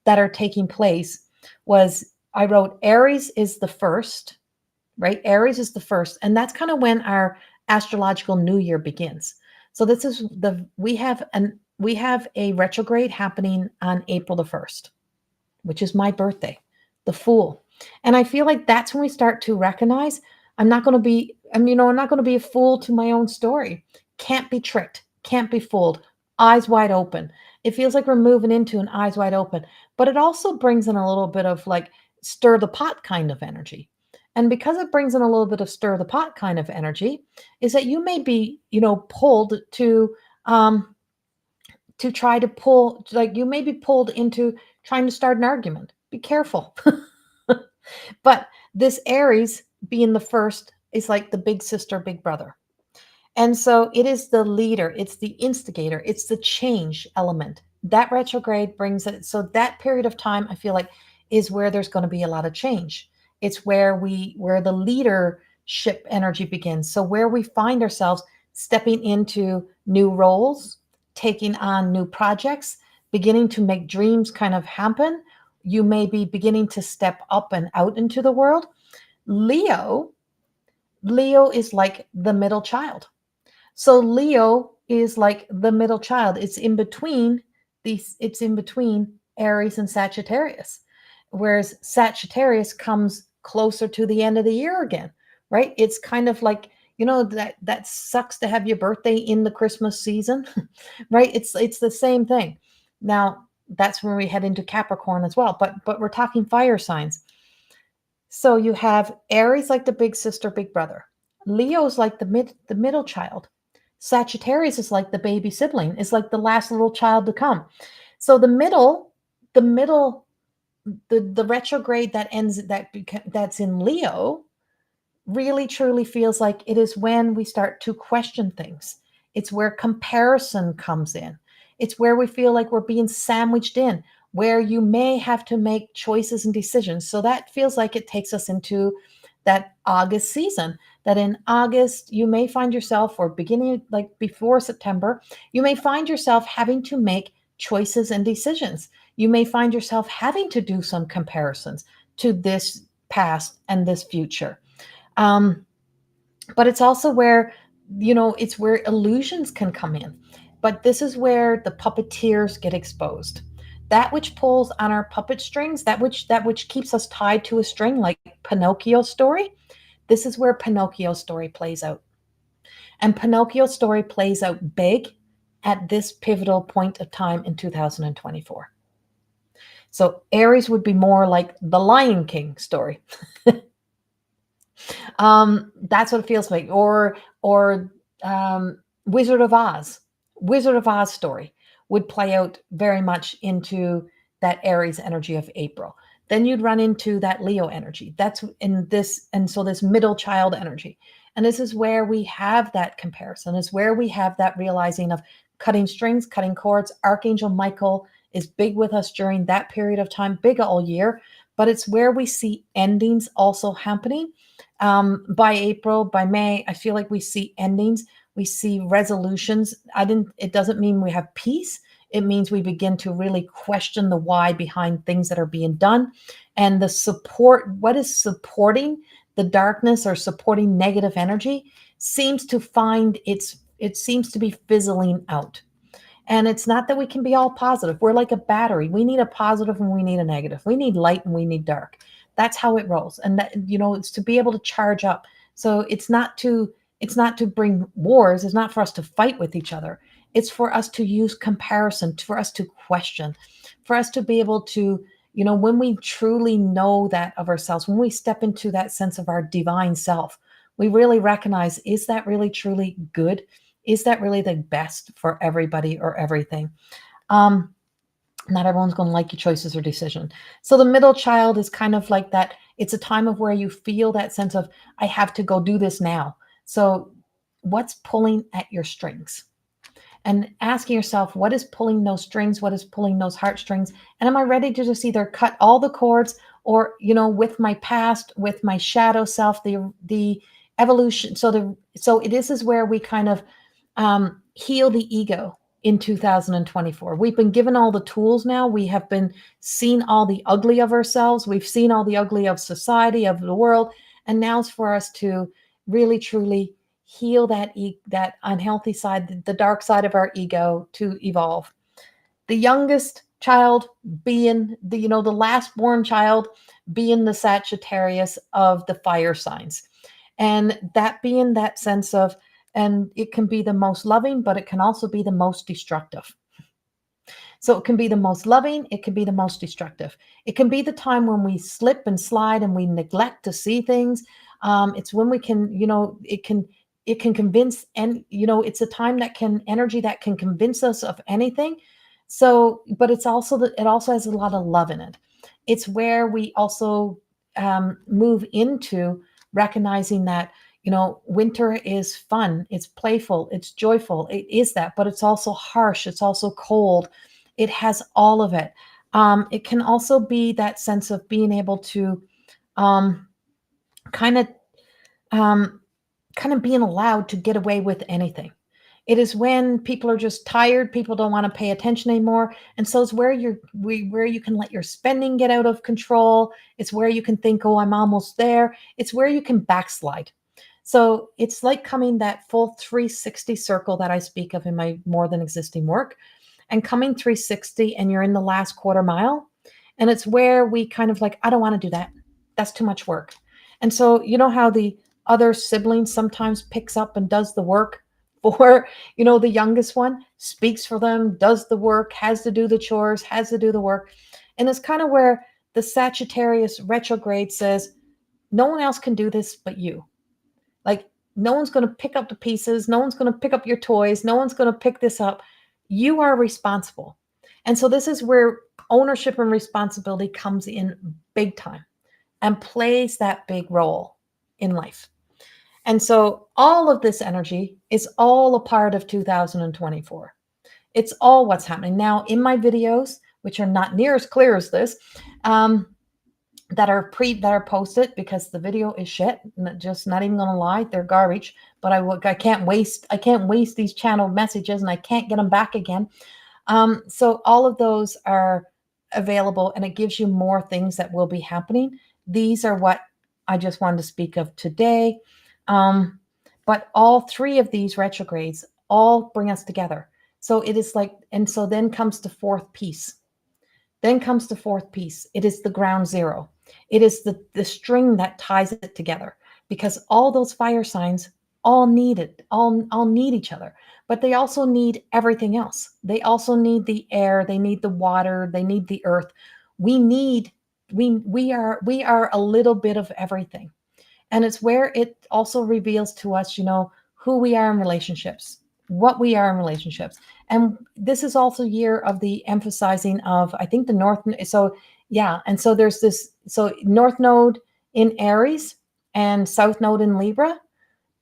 that are taking place was, I wrote Aries is the first, right? Aries is the first, and that's kind of when our astrological new year begins. So this is we have a retrograde happening on April the 1st, which is my birthday, the Fool. And I feel like that's when we start to recognize I'm not going to be a fool to my own story. Can't be tricked, can't be fooled, eyes wide open. It feels like we're moving into an eyes wide open, but it also brings in a little bit of like stir the pot kind of energy. And because it brings in a little bit of stir the pot kind of energy, is that you may be, pulled to try to pull, like you may be pulled into trying to start an argument. Be careful. But this Aries being the first is like the big sister, big brother. And so it is the leader, it's the instigator, it's the change element. That retrograde brings it. So that period of time, I feel like, is where there's going to be a lot of change. It's where the leadership energy begins. So where we find ourselves stepping into new roles, taking on new projects, beginning to make dreams kind of happen. You may be beginning to step up and out into the world. Leo is like the middle child. So Leo is like the middle child. It's in between Aries and Sagittarius. Whereas Sagittarius comes closer to the end of the year again, right? It's kind of like, that sucks to have your birthday in the Christmas season, right? It's the same thing. Now, that's when we head into Capricorn as well, but we're talking fire signs. So you have Aries like the big sister, big brother. Leo's like the middle child. Sagittarius is like the baby sibling. It's like the last little child to come. So the retrograde that's in Leo really truly feels like it is when we start to question things. It's where comparison comes in. It's where we feel like we're being sandwiched in, where you may have to make choices and decisions. So that feels like it takes us into that August season, that in August, you may find yourself, or beginning like before September, you may find yourself having to make choices and decisions. You may find yourself having to do some comparisons to this past and this future. But it's also where, it's where illusions can come in. But this is where the puppeteers get exposed. That which pulls on our puppet strings, that which keeps us tied to a string, like Pinocchio's story. This is where Pinocchio's story plays out. And Pinocchio's story plays out big at this pivotal point of time in 2024. So Aries would be more like the Lion King story. That's what it feels like. Or Wizard of Oz. Wizard of Oz story would play out very much into that Aries energy of April. Then you'd run into that Leo energy. That's in this, and so this middle child energy. And this is where we have that comparison. It's where we have that realizing of cutting strings, cutting cords. Archangel Michael is big with us during that period of time, big all year, but it's where we see endings also happening. By April, by May, I feel like we see endings, we see resolutions. It doesn't mean we have peace. It means we begin to really question the why behind things that are being done, and the support, what is supporting the darkness or supporting negative energy seems to it seems to be fizzling out. And it's not that we can be all positive. We're like a battery. We need a positive and we need a negative. We need light and we need dark. That's how it rolls. And that, it's to be able to charge up. So it's not to bring wars. It's not for us to fight with each other. It's for us to use comparison, for us to question, for us to be able to, when we truly know that of ourselves, when we step into that sense of our divine self, we really recognize, is that really truly good? Is that really the best for everybody or everything? Not everyone's going to like your choices or decision. So the middle child is kind of like that. It's a time of where you feel that sense of, I have to go do this now. So what's pulling at your strings? And asking yourself, what is pulling those strings? What is pulling those heartstrings? And am I ready to just either cut all the cords, or, with my past, with my shadow self, the evolution. So this is where we kind of heal the ego in 2024. We've been given all the tools now. We have been seen all the ugly of ourselves. We've seen all the ugly of society, of the world. And now it's for us to really, truly heal that unhealthy side, the dark side of our ego, to evolve. The youngest child being the last born child being the Sagittarius of the fire signs. And that being that sense of, and it can be the most loving, but it can also be the most destructive. So it can be the most loving, it can be the most destructive. It can be the time when we slip and slide and we neglect to see things. It's when we can, it can convince, and it's a time that can energy that can convince us of anything. So, but it's also it also has a lot of love in it. It's where we also move into recognizing that, winter is fun, it's playful, it's joyful. It is that, but it's also harsh, it's also cold. It has all of it. It can also be that sense of being able to kind of being allowed to get away with anything. It is when people are just tired, people don't want to pay attention anymore. And so it's where you can let your spending get out of control. It's where you can think, oh, I'm almost there. It's where you can backslide. So it's like coming that full 360 circle that I speak of in my More Than Existing work, and coming 360, and you're in the last quarter mile. And it's where we kind of like, I don't want to do that. That's too much work. And so, how the other sibling sometimes picks up and does the work for, the youngest one, speaks for them, does the work, has to do the chores, has to do the work. And it's kind of where the Sagittarius retrograde says, no one else can do this but you. Like, no one's going to pick up the pieces. No one's going to pick up your toys. No one's going to pick this up. You are responsible. And so this is where ownership and responsibility comes in big time and plays that big role in life. And so all of this energy is all a part of 2024. It's all what's happening. Now, in my videos, which are not near as clear as this, that are posted, because the video is shit, just not even gonna lie, they're garbage, but I can't waste these channel messages, and I can't get them back again. So all of those are available, and it gives you more things that will be happening. These are what I just wanted to speak of today. But all three of these retrogrades all bring us together. So it is like, and so then comes the fourth piece. It is the ground zero. It is the string that ties it together, because all those fire signs all need each other, but they also need everything else. They also need the air, they need the water, they need the earth. We are a little bit of everything. And it's where it also reveals to us, who we are in relationships, what we are in relationships. And this is also year of the emphasizing of, I think, the North. So yeah. And so there's this, so North Node in Aries and South Node in Libra.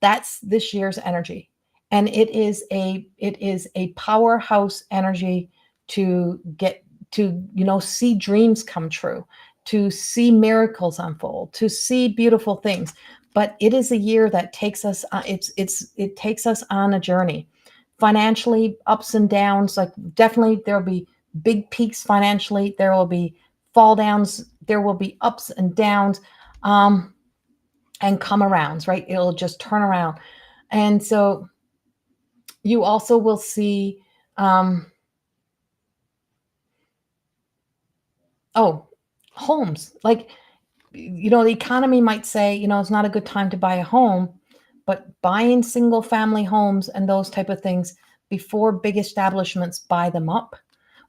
That's this year's energy. And it is a powerhouse energy to see dreams come true, to see miracles unfold, to see beautiful things. But it is a year that takes us it takes us on a journey. Financially, ups and downs, like definitely there'll be big peaks financially, there will be fall downs, there will be ups and downs, and come arounds, right? It'll just turn around. And so you also will see homes. Like, the economy might say, it's not a good time to buy a home, but buying single family homes and those type of things before big establishments buy them up.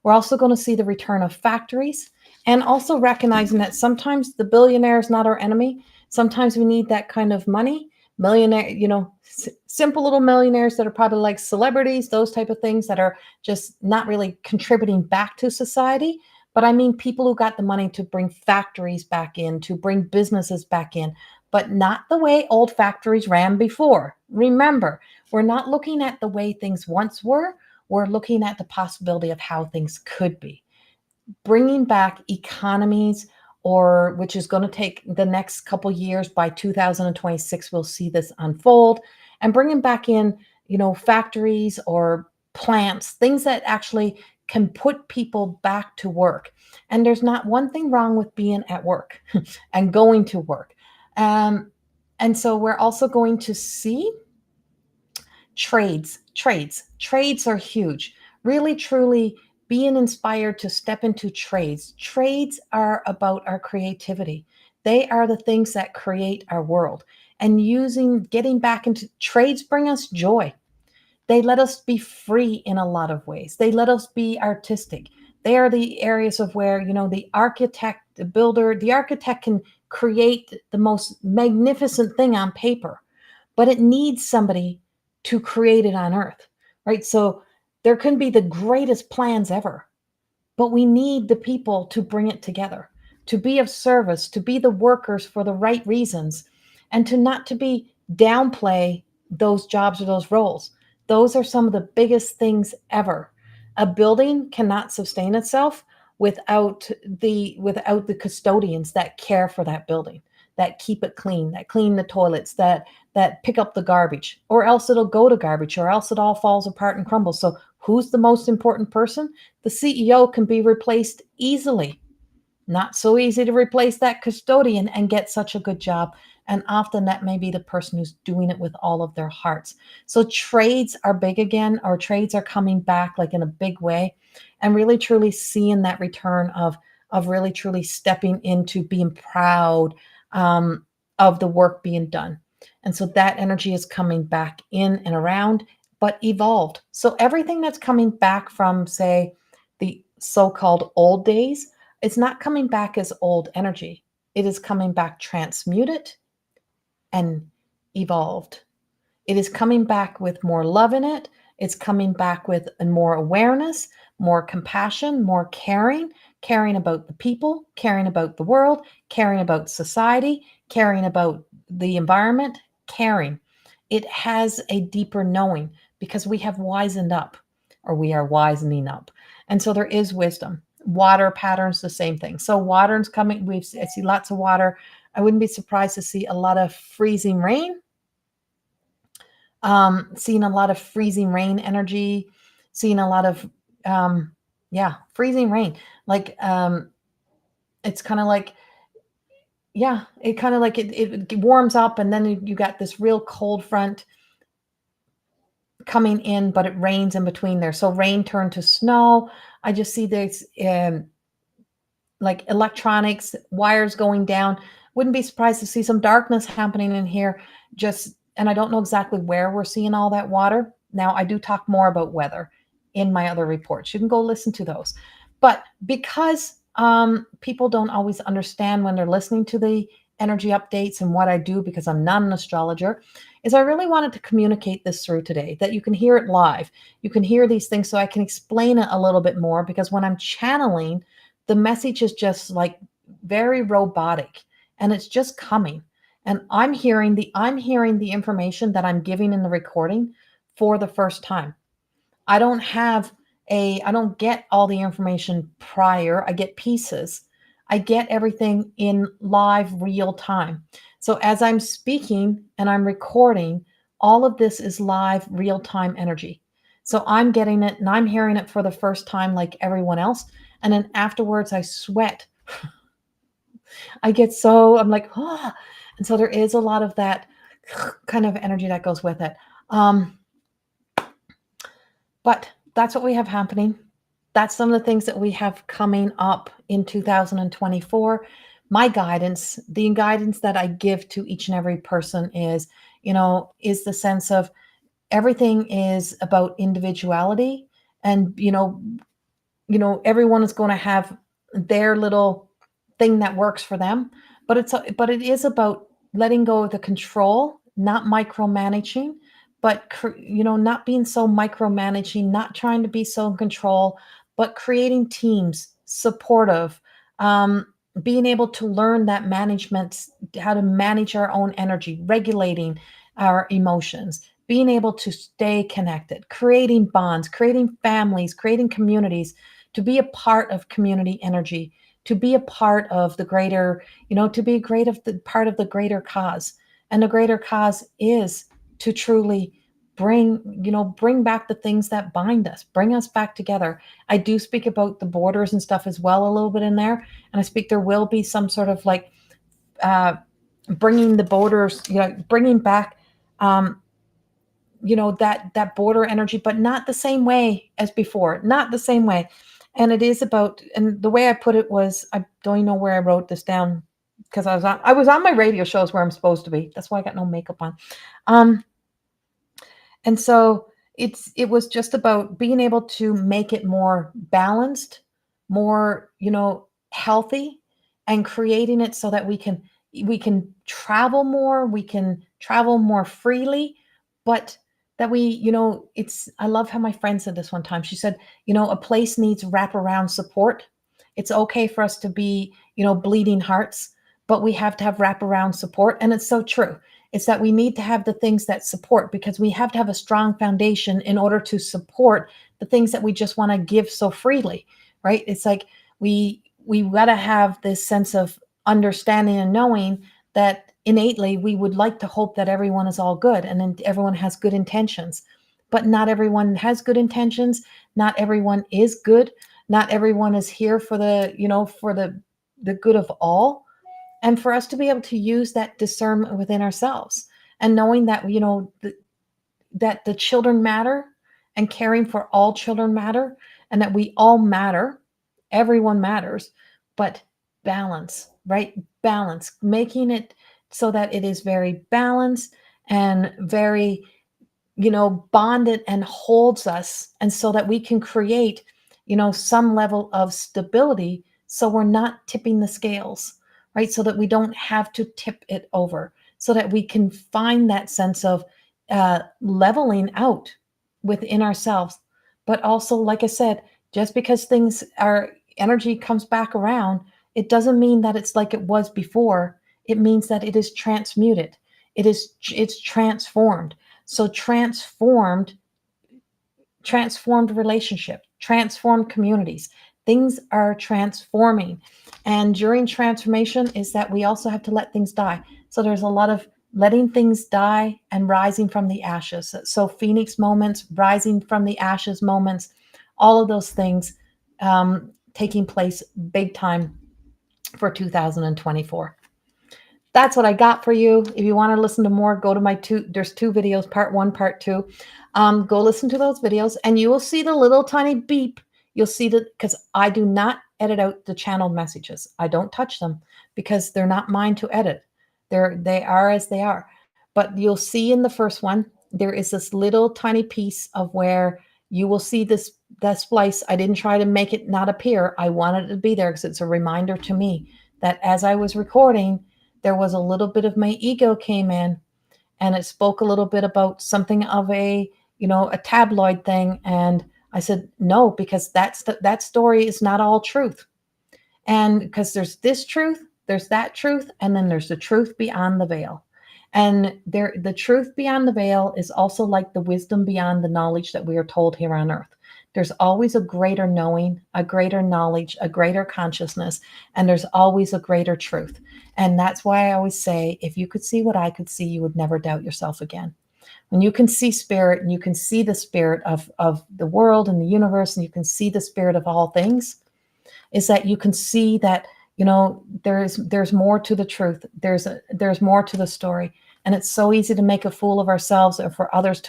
We're also going to see the return of factories, and also recognizing that sometimes the billionaire is not our enemy. Sometimes we need that kind of money. Millionaire, simple little millionaires that are probably like celebrities, those type of things that are just not really contributing back to society. But I mean, people who got the money to bring factories back in, to bring businesses back in, but not the way old factories ran before. Remember, we're not looking at the way things once were. We're looking at the possibility of how things could be. Bringing back economies, or which is going to take the next couple years. By 2026, we'll see this unfold, and bringing back in, factories or plants, things that actually can put people back to work. And there's not one thing wrong with being at work and going to work. And so we're also going to see trades. Trades are huge. Really, truly being inspired to step into trades. Trades are about our creativity. They are the things that create our world. And getting back into trades bring us joy. They let us be free in a lot of ways. They let us be artistic. They are the areas of where, the architect, the builder, the architect can create the most magnificent thing on paper, but it needs somebody to create it on earth, right? So there can be the greatest plans ever, but we need the people to bring it together, to be of service, to be the workers for the right reasons, and to be downplay those jobs or those roles. Those are some of the biggest things ever. A building cannot sustain itself without the custodians that care for that building, that keep it clean, that clean the toilets, that pick up the garbage, or else it'll go to garbage, or else it all falls apart and crumbles. So who's the most important person? The CEO can be replaced easily. Not so easy to replace that custodian and get such a good job. And often that may be the person who's doing it with all of their hearts. So trades are big again, or trades are coming back like in a big way, and really truly seeing that return of really truly stepping into being proud of the work being done. And so that energy is coming back in and around, but evolved. So everything that's coming back from, say, the so-called old days, it's not coming back as old energy. It is coming back transmuted and evolved. It is coming back with more love in it. It's coming back with more awareness, more compassion, more caring about the people, caring about the world, caring about society, caring about the environment, caring. It has a deeper knowing because we have wisened up, or we are wisening up. And so there is wisdom. Water patterns, the same thing. So water's coming. I see lots of water. I wouldn't be surprised to see a lot of freezing rain. Seeing a lot of freezing rain energy, seeing a lot of freezing rain. Like it's kind of like, it warms up, and then you got this real cold front coming in, but it rains in between there. So rain turned to snow. I just see this like electronics, wires going down. Wouldn't be surprised to see some darkness happening in here. And I don't know exactly where we're seeing all that water. Now, I do talk more about weather in my other reports. You can go listen to those. But because people don't always understand when they're listening to the energy updates and what I do, because I'm not an astrologer, is I really wanted to communicate this through today, that you can hear it live. You can hear these things so I can explain it a little bit more, because when I'm channeling, the message is just like very robotic, and it's just coming. And I'm hearing the information that I'm giving in the recording for the first time. I don't have I don't get all the information prior. I get pieces. I get everything in live real time. So as I'm speaking and I'm recording, all of this is live real time energy. So I'm getting it and I'm hearing it for the first time like everyone else. And then afterwards I sweat. I'm like, oh. And so there is a lot of that kind of energy that goes with it. Um, but that's what we have happening. That's some of the things that we have coming up in 2024. My guidance, the guidance that I give to each and every person is, is the sense of everything is about individuality, and everyone is going to have their little thing that works for them, but it is about letting go of the control, not micromanaging, but not being so micromanaging, not trying to be so in control, but creating teams, supportive, um, being able to learn that management, how to manage our own energy, regulating our emotions, being able to stay connected, creating bonds, creating families, creating communities, to be a part of community energy, to be a part of the greater, to be a great of the part of the greater cause. And the greater cause is to truly bring back the things that bind us, bring us back together. I do speak about the borders and stuff as well a little bit in there, and I speak there will be some sort of like uh, bringing the borders, bringing back that border energy, but not the same way as before, not the same way. And it is about, and the way I put it was, I don't even know where I wrote this down, because I was on my radio shows where I'm supposed to be. That's why I got no makeup on. um and so it was just about being able to make it more balanced, more, healthy, and creating it so that we can travel more freely, but that I love how my friend said this one time. She said, a place needs wraparound support. It's okay for us to be, bleeding hearts, but we have to have wraparound support. And it's so true. It's that we need to have the things that support, because we have to have a strong foundation in order to support the things that we just want to give so freely, right? It's like we got to have this sense of understanding and knowing that innately we would like to hope that everyone is all good and then everyone has good intentions, but not everyone has good intentions. Not everyone is good. Not everyone is here for the good of all. And for us to be able to use that discernment within ourselves, and knowing that that the children matter, and caring for all children matter, and that we all matter, everyone matters, but balance, right? Balance, making it so that it is very balanced and very, bonded and holds us, and so that we can create, some level of stability, so we're not tipping the scales, right? So that we don't have to tip it over, so that we can find that sense of leveling out within ourselves. But also, like I said, just because our energy comes back around, it doesn't mean that it's like it was before. It means that it is transmuted. It's transformed. So transformed relationship, transformed communities. Things are transforming. And during transformation is that we also have to let things die. So there's a lot of letting things die and rising from the ashes. So phoenix moments, rising from the ashes moments, all of those things taking place big time for 2024. That's what I got for you. If you want to listen to more, go to there's two videos, part one, part two. Go listen to those videos, and you will see the little tiny beep. You'll see because I do not edit out the channel messages. I don't touch them because they're not mine to edit. They are as they are. But you'll see in the first one, there is this little tiny piece of where you will see that splice. I didn't try to make it not appear. I wanted it to be there because it's a reminder to me that as I was recording, there was a little bit of my ego came in, and it spoke a little bit about something of a tabloid thing. And I said, no, because that story is not all truth. And because there's this truth, there's that truth, and then there's the truth beyond the veil. And the truth beyond the veil is also like the wisdom beyond the knowledge that we are told here on earth. There's always a greater knowing, a greater knowledge, a greater consciousness, and there's always a greater truth. And that's why I always say, if you could see what I could see, you would never doubt yourself again. When you can see spirit and you can see the spirit of the world and the universe, and you can see the spirit of all things, is that you can see that, there's more to the truth. There's more to the story. And it's so easy to make a fool of ourselves, or for others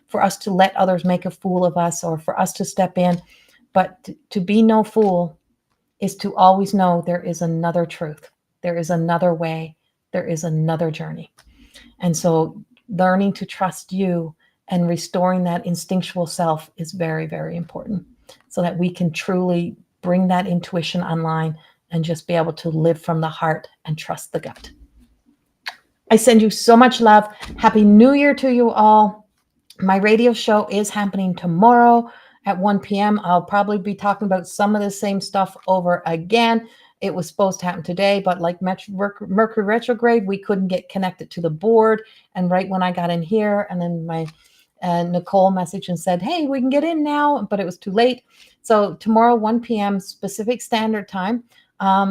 for us to let others make a fool of us, or for us to step in. But to be no fool is to always know there is another truth. There is another way. There is another journey. And so learning to trust you and restoring that instinctual self is very, very important, so that we can truly bring that intuition online and just be able to live from the heart and trust the gut. I send you so much love. Happy New Year to you all. My radio show is happening tomorrow at 1 p.m. I'll probably be talking about some of the same stuff over again. It was supposed to happen today, but like Mercury retrograde, we couldn't get connected to the board. And right when I got in here, and then my Nicole messaged and said, hey, we can get in now, but it was too late. So tomorrow, 1 p.m. Pacific Standard Time,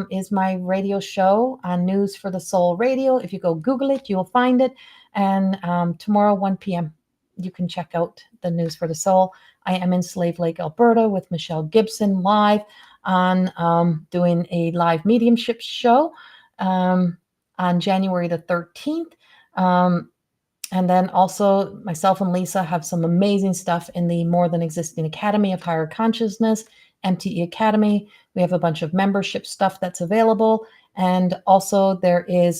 is my radio show on News for the Soul Radio. If you go Google it, you'll find it. And tomorrow, 1 p.m., you can check out the News for the Soul. I am in Slave Lake, Alberta with Michelle Gibson live on doing a live mediumship show on January the 13th. And then also myself and Lisa have some amazing stuff in the More Than Existing Academy of Higher Consciousness, MTE Academy. We have a bunch of membership stuff that's available. And also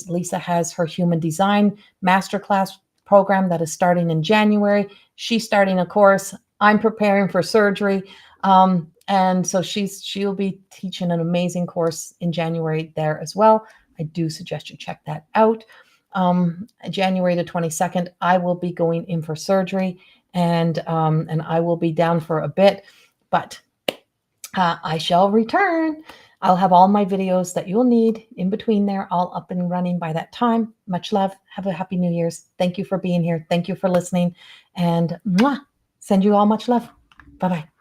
Lisa has her Human Design Masterclass program that is starting in January. She's starting a course. I'm preparing for surgery. And so she'll be teaching an amazing course in January there as well. I do suggest you check that out. January the 22nd, I will be going in for surgery, and I will be down for a bit, but I shall return. I'll have all my videos that you'll need in between there, all up and running by that time. Much love. Have a happy New Year's. Thank you for being here. Thank you for listening, and send you all much love. Bye-bye.